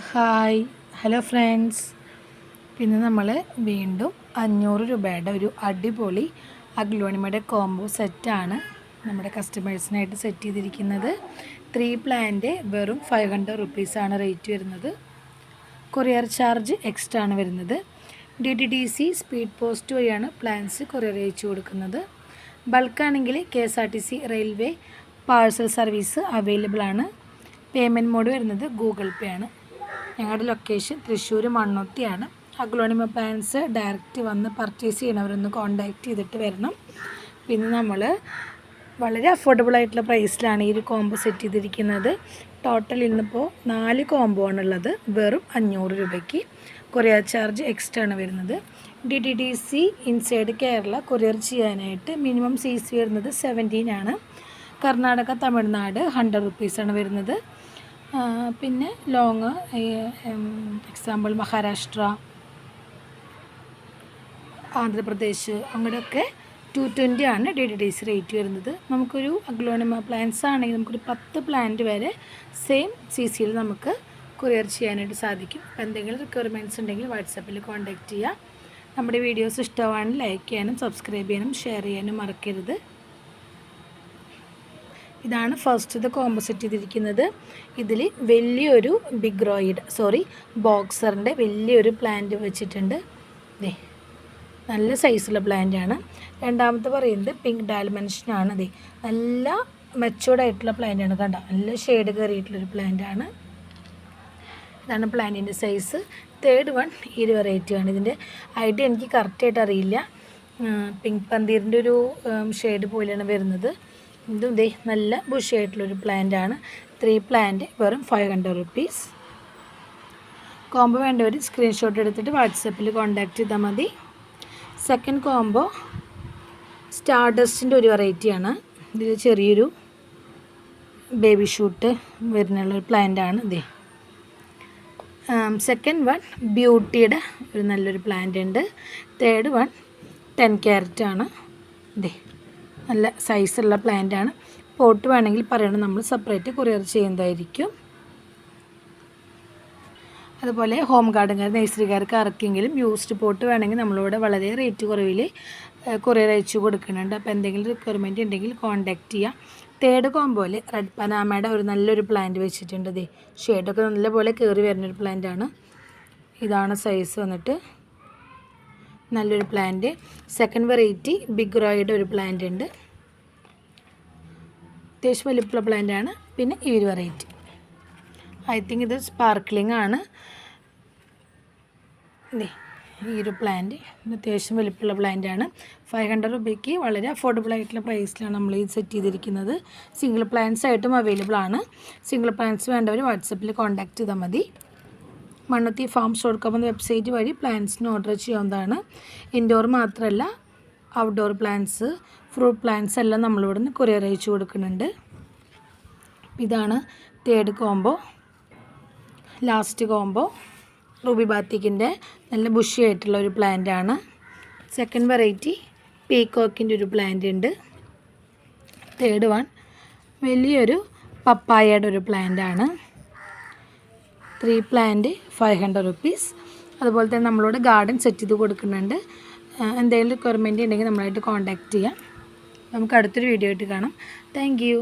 Hi hello friends. പിന്നെ നമ്മൾ വീണ്ടും 500 രൂപയുടെ ഒരു അടിപൊളി അഗ്ലോണിമയുടെ കോംബോ സെറ്റാണ് നമ്മുടെ കസ്റ്റമേഴ്സിനായിട്ട് സെറ്റ് ചെയ്തിരിക്കുന്നത്. 3 പ്ലാന്റ് വെറും 500 റുപ്പീസാണ് റേറ്റ് വരുന്നത്. കൊറിയർ ചാർജ് എക്സ്ട്രാ ആണ് വരുന്നത്. DTDC സ്പീഡ് പോസ്റ്റ് വഴിയാണ് പ്ലാൻസ് കൊറിയർ അയച്ചു കൊടുക്കുന്നത്. ബൾക്കാണെങ്കിൽ KSRTC railway parcel service available ആണ്. പേയ്മെൻറ്റ് മോഡ് വരുന്നത് ഗൂഗിൾ പേ ആണ്. ഞങ്ങളുടെ ലൊക്കേഷൻ തൃശ്ശൂർ മണ്ണുത്തിയാണ്. അഗ്ലോണിമ പ്ലാൻസ് ഡയറക്റ്റ് വന്ന് പർച്ചേസ് ചെയ്യണവരൊന്ന് കോൺടാക്റ്റ് ചെയ്തിട്ട് വരണം. പിന്നെ നമ്മൾ വളരെ അഫോർഡബിൾ ആയിട്ടുള്ള പ്രൈസിലാണ് ഈ ഒരു കോംബോ സെറ്റ് ചെയ്തിരിക്കുന്നത്. ടോട്ടൽ ഇന്നിപ്പോൾ 4 കോംബോ ആണുള്ളത്. വെറും 500 രൂപയ്ക്ക്. കൊറിയർ ചാർജ് എക്സ്ട്രാ ആണ് വരുന്നത്. DTDC ഇൻസൈഡ് കേരള കൊറിയർ ചെയ്യാനായിട്ട് മിനിമം CC വരുന്നത് 17 ആണ്. കർണാടക തമിഴ്നാട് 100 റുപ്പീസാണ് വരുന്നത്. പിന്നെ ലോങ് എക്സാമ്പിൾ മഹാരാഷ്ട്ര, ആന്ധ്രാപ്രദേശ് അങ്ങനെയൊക്കെ 220 ആണ് DTDC റേറ്റ് വരുന്നത്. നമുക്കൊരു അഗ്ലോണിമ പ്ലാന്റ്സ് ആണെങ്കിൽ നമുക്കൊരു 10 പ്ലാന്റ് വരെ സെയിം CCയിൽ നമുക്ക് കൊറിയർ ചെയ്യാനായിട്ട് സാധിക്കും. അപ്പോൾ എന്തെങ്കിലും റിക്വയർമെൻറ്റ്സ് ഉണ്ടെങ്കിൽ വാട്സാപ്പിൽ കോൺടാക്റ്റ് ചെയ്യുക. നമ്മുടെ വീഡിയോസ് ഇഷ്ടമാണെങ്കിൽ ലൈക്ക് ചെയ്യാനും സബ്സ്ക്രൈബ് ചെയ്യാനും ഷെയർ ചെയ്യാനും മറക്കരുത്. ഇതാണ് ഫസ്റ്റത്തെ കോംബോ സെറ്റ് ചെയ്തിരിക്കുന്നത്. ഇതിൽ വലിയൊരു ബോക്സറിൻ്റെ വലിയൊരു പ്ലാന്റ് വെച്ചിട്ടുണ്ട്. നല്ല സൈസുള്ള പ്ലാന്റാണ്. രണ്ടാമത്തെ പറയുന്നത് പിങ്ക് ഡാൽമെൻഷനാണ്. നല്ല മെച്ചൂർഡ് ആയിട്ടുള്ള പ്ലാന്റാണ്. കണ്ട നല്ല ഷെയ്ഡ് കയറിയിട്ടുള്ളൊരു പ്ലാന്റാണ്. ഇതാണ് പ്ലാന്റിൻ്റെ സൈസ്. തേർഡ് വൺ ഈ ഒരു വെറൈറ്റിയാണ്. ഇതിൻ്റെ ഐഡിയ എനിക്ക് കറക്റ്റായിട്ട് അറിയില്ല. പിങ്ക് പന്തീറിൻ്റെ ഒരു ഷെയ്ഡ് പോലെയാണ് വരുന്നത്. ഇതും നല്ല ബുഷി ആയിട്ടുള്ളൊരു പ്ലാന്റാണ്. 3 പ്ലാന്റ് വെറും 500 റുപ്പീസ്. കോംബോ വേണ്ടവർ സ്ക്രീൻഷോട്ട് എടുത്തിട്ട് വാട്സപ്പിൽ കോൺടാക്റ്റ് ചെയ്താൽ മതി. സെക്കൻഡ് കോംബോ സ്റ്റാർഡസ്റ്റിൻ്റെ ഒരു വെറൈറ്റിയാണ്. ഇതിൽ ചെറിയൊരു ബേബി ഷൂട്ട് വരുന്നുള്ളൊരു പ്ലാന്റാണ്. സെക്കൻഡ് വൺ ബ്യൂട്ടിയുടെ ഒരു നല്ലൊരു പ്ലാന്റ് ഉണ്ട്. തേർഡ് വൺ 10 ക്യാരറ്റ് ആണ്. നല്ല സൈസുള്ള പ്ലാന്റാണ്. പോട്ട് വേണമെങ്കിൽ പറയണം, നമ്മൾ സെപ്പറേറ്റ് കൊറിയർ ചെയ്യുന്നതായിരിക്കും. അതുപോലെ ഹോം ഗാർഡൻകാർ നഴ്സറിക്കാർക്ക് ആർക്കെങ്കിലും യൂസ്ഡ് പോട്ട് വേണമെങ്കിൽ നമ്മളിവിടെ വളരെ റേറ്റ് കുറവിൽ കൊറിയർ അയച്ചു കൊടുക്കുന്നുണ്ട്. അപ്പോൾ എന്തെങ്കിലും റിക്വയർമെൻറ്റ് ഉണ്ടെങ്കിൽ കോൺടാക്റ്റ് ചെയ്യാം. തേർഡ് കോംബോയിൽ റെഡ് പനാമയുടെ ഒരു നല്ലൊരു പ്ലാന്റ് വെച്ചിട്ടുണ്ട്. ഷെയ്ഡൊക്കെ നല്ലപോലെ കയറി വരുന്നൊരു പ്ലാന്റാണ്. ഇതാണ് സൈസ് വന്നിട്ട് നല്ലൊരു പ്ലാന്റ്. സെക്കൻഡ് വെറൈറ്റി ബിഗ് റോയുടെ ഒരു പ്ലാന്റ് ഉണ്ട്. അത്യാവശ്യം വലിപ്പമുള്ള പ്ലാന്റാണ്. പിന്നെ ഈ ഒരു വെറൈറ്റി ഐ തിങ്ക് ഇത് സ്പാർക്ലിംഗ് ആണ്. ഈ ഒരു പ്ലാന്റ് അത്യാവശ്യം വലിപ്പമുള്ള പ്ലാന്റാണ്. 500 രൂപയ്ക്ക് വളരെ അഫോർഡബിൾ ആയിട്ടുള്ള പ്രൈസിലാണ് നമ്മൾ ഇത് സെറ്റ് ചെയ്തിരിക്കുന്നത്. സിംഗിൾ പ്ലാന്റ്സ് ആയിട്ടും അവൈലബിൾ ആണ്. സിംഗിൾ പ്ലാന്റ്സ് വേണ്ടവർ വാട്സപ്പിൽ കോൺടാക്റ്റ് ചെയ്താൽ മതി. മണ്ണുത്തി farms.com എന്ന വെബ്സൈറ്റ് വഴി പ്ലാന്റ്സിന് ഓർഡർ ചെയ്യാവുന്നതാണ്. ഇൻഡോർ മാത്രമല്ല ഔട്ട്ഡോർ പ്ലാന്റ്സ്, ഫ്രൂട്ട് പ്ലാന്റ്സ് എല്ലാം നമ്മളിവിടെ നിന്ന് കൊറിയർ അയച്ചു കൊടുക്കുന്നുണ്ട്. ഇതാണ് third combo. Last combo ruby ബാത്തിക്കിൻ്റെ നല്ല ബുഷി ആയിട്ടുള്ള ഒരു പ്ലാന്റാണ്. സെക്കൻഡ് വെറൈറ്റി പീകോക്കിൻ്റെ ഒരു പ്ലാന്റ് ഉണ്ട്. തേർഡ് വൺ വലിയൊരു പപ്പായയുടെ ഒരു പ്ലാന്റാണ്. 3 പ്ലാന്റ് 500 റുപ്പീസ്. അതുപോലെ തന്നെ നമ്മളോട് ഗാർഡൻ സെറ്റ് ചെയ്ത് കൊടുക്കുന്നുണ്ട്. എന്തെങ്കിലും റിക്വയർമെൻറ്റ് ഉണ്ടെങ്കിൽ നമ്മളായിട്ട് കോൺടാക്റ്റ് ചെയ്യാം. നമുക്ക് അടുത്തൊരു വീഡിയോ ആയിട്ട് കാണാം. Thank you.